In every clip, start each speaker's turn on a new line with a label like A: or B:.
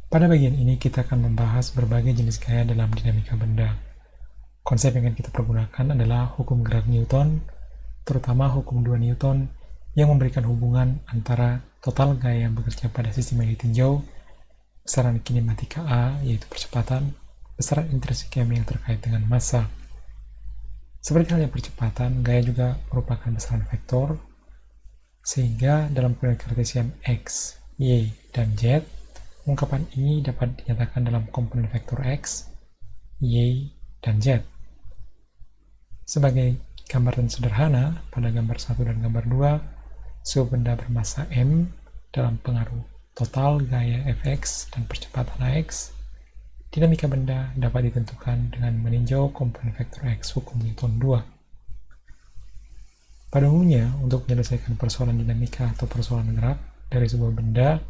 A: Pada bagian ini kita akan membahas berbagai jenis gaya dalam dinamika benda. Konsep yang akan kita pergunakan adalah hukum gerak Newton, terutama hukum 2 Newton yang memberikan hubungan antara total gaya yang bekerja pada sistem yang ditinjau, besaran kinematika A yaitu percepatan, besaran intrinsik M yang terkait dengan massa. Seperti halnya percepatan, gaya juga merupakan besaran vektor, sehingga dalam koordinat kartesian X, Y, dan Z, ungkapan ini dapat dinyatakan dalam komponen vektor X, Y, dan Z. Sebagai gambaran sederhana, pada gambar 1 dan gambar 2, sebuah benda bermassa M dalam pengaruh total gaya Fx dan percepatan Ax, dinamika benda dapat ditentukan dengan meninjau komponen vektor X hukum Newton 2. Pada umumnya, untuk menyelesaikan persoalan dinamika atau persoalan gerak dari sebuah benda,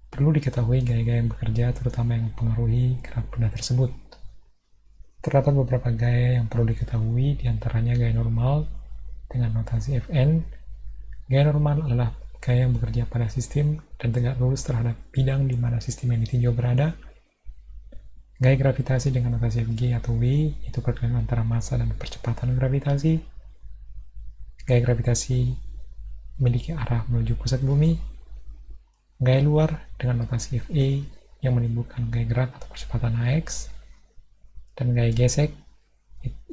A: perlu diketahui gaya-gaya yang bekerja terutama yang mempengaruhi gerak benda tersebut. Terdapat beberapa gaya yang perlu diketahui, diantaranya gaya normal dengan notasi Fn. Gaya normal adalah gaya yang bekerja pada sistem dan tegak lurus terhadap bidang di mana sistem yang ditinjau berada. Gaya gravitasi dengan notasi Fg atau W, itu pergerakan antara massa dan percepatan gravitasi. Gaya gravitasi memiliki arah menuju pusat bumi. Gaya luar dengan notasi Fe yang menimbulkan gaya gerak atau percepatan Ax, dan gaya gesek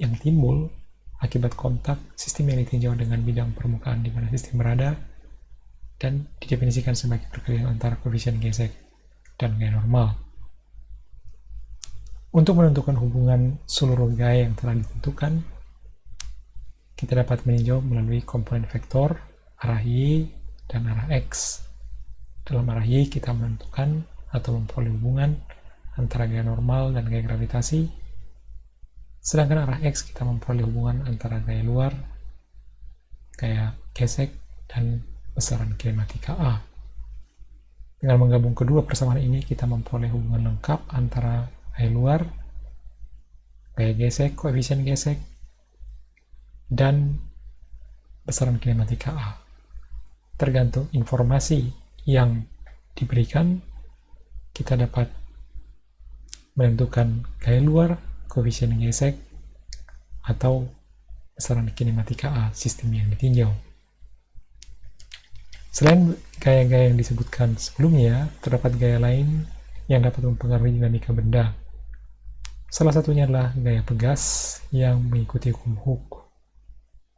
A: yang timbul akibat kontak sistem yang ditinjau dengan bidang permukaan di mana sistem berada, dan didefinisikan sebagai perkalian antara koefisien gesek dan gaya normal. Untuk menentukan hubungan seluruh gaya yang telah ditentukan, kita dapat meninjau melalui komponen vektor, arah Y, dan arah X. Dalam arah Y, kita menentukan atau memperoleh hubungan antara gaya normal dan gaya gravitasi, sedangkan arah X kita memperoleh hubungan antara gaya luar, gaya gesek, dan besaran kinematika A. Dengan menggabung kedua persamaan ini, kita memperoleh hubungan lengkap antara gaya luar, gaya gesek, koefisien gesek, dan besaran kinematika A. Tergantung informasi yang diberikan, kita dapat menentukan gaya luar, koefisien gesek, atau besaran kinematika A sistem yang ditinjau. Selain gaya-gaya yang disebutkan sebelumnya, terdapat gaya lain yang dapat mempengaruhi dinamika benda. Salah satunya adalah gaya pegas yang mengikuti hukum Hooke.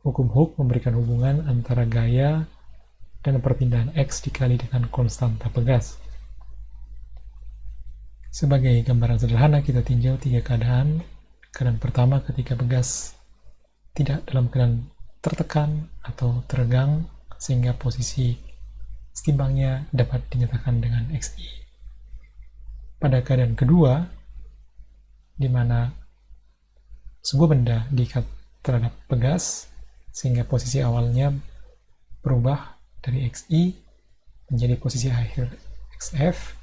A: Hukum Hooke memberikan hubungan antara gaya dan perpindahan X dikali dengan konstanta pegas. Sebagai gambaran sederhana, kita tinjau 3 keadaan. Keadaan pertama ketika pegas tidak dalam keadaan tertekan atau teregang, sehingga posisi setimbangnya dapat dinyatakan dengan Xi. Pada keadaan kedua, di mana sebuah benda diikat terhadap pegas, sehingga posisi awalnya berubah dari Xi menjadi posisi akhir Xf,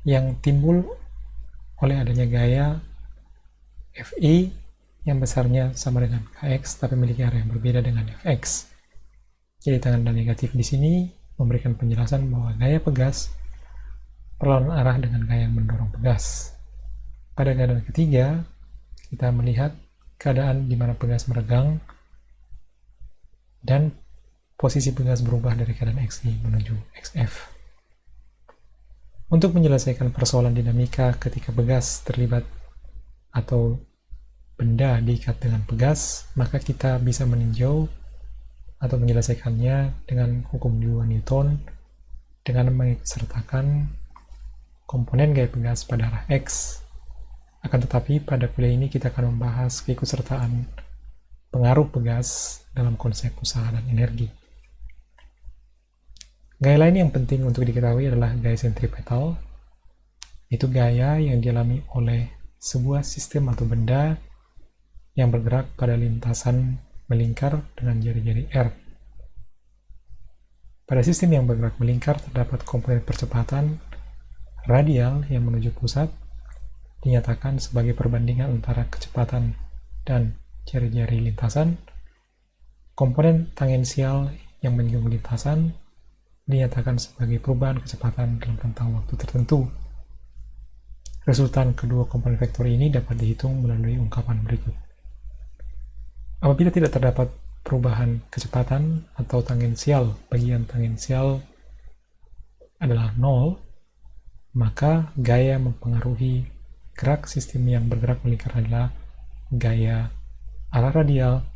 A: yang timbul oleh adanya gaya Fe yang besarnya sama dengan Kx tapi memiliki arah yang berbeda dengan Fx. Jadi tanda negatif di sini memberikan penjelasan bahwa gaya pegas berlawanan arah dengan gaya yang mendorong pegas. Pada keadaan ketiga, kita melihat keadaan di mana pegas meregang dan posisi pegas berubah dari keadaan Xi menuju Xf. Untuk menyelesaikan persoalan dinamika ketika pegas terlibat atau benda diikat dengan pegas, maka kita bisa meninjau atau menyelesaikannya dengan hukum 2 Newton dengan mengikutsertakan komponen gaya pegas pada arah X. Akan tetapi pada kuliah ini kita akan membahas keikutsertaan pengaruh pegas dalam konsep usaha dan energi. Gaya lain yang penting untuk diketahui adalah gaya sentripetal. Itu gaya yang dialami oleh sebuah sistem atau benda yang bergerak pada lintasan melingkar dengan jari-jari R. Pada sistem yang bergerak melingkar terdapat komponen percepatan radial yang menuju pusat, dinyatakan sebagai perbandingan antara kecepatan dan jari-jari lintasan, komponen tangensial yang menyinggung lintasan, dinyatakan sebagai perubahan kecepatan dalam rentang waktu tertentu. Resultan kedua komponen vektor ini dapat dihitung melalui ungkapan berikut. Apabila tidak terdapat perubahan kecepatan atau tangensial, bagian tangensial adalah 0, maka gaya mempengaruhi gerak sistem yang bergerak melingkar adalah gaya arah radial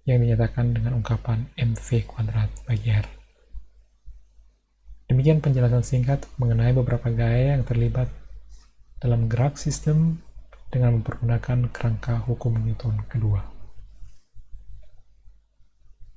A: yang dinyatakan dengan ungkapan mv²/r. Demikian penjelasan singkat mengenai beberapa gaya yang terlibat dalam gerak sistem dengan mempergunakan kerangka hukum Newton kedua.